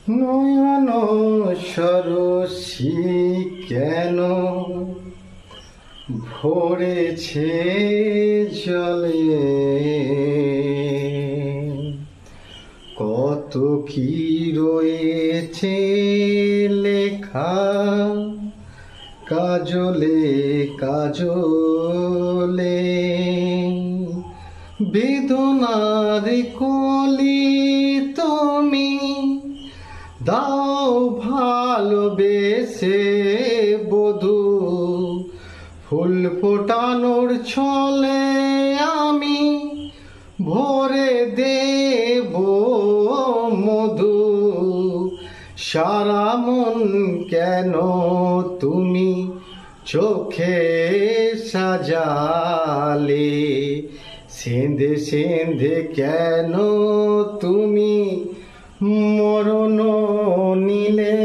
নয়ন সরসী কেন ভরেছে জলে, কত কি রয়েছে লেখা কাজলে কাজলে। বেদনার কলি তুমি দাও ভালোবেসে বধূ, ফুল ফোটানোর ছলে আমি ভরে দেব মধু। সারা মন কেন তুমি চোখে সাজালে, সেন্ধে সেন্ধে কেন তুমি মরণ নিলে।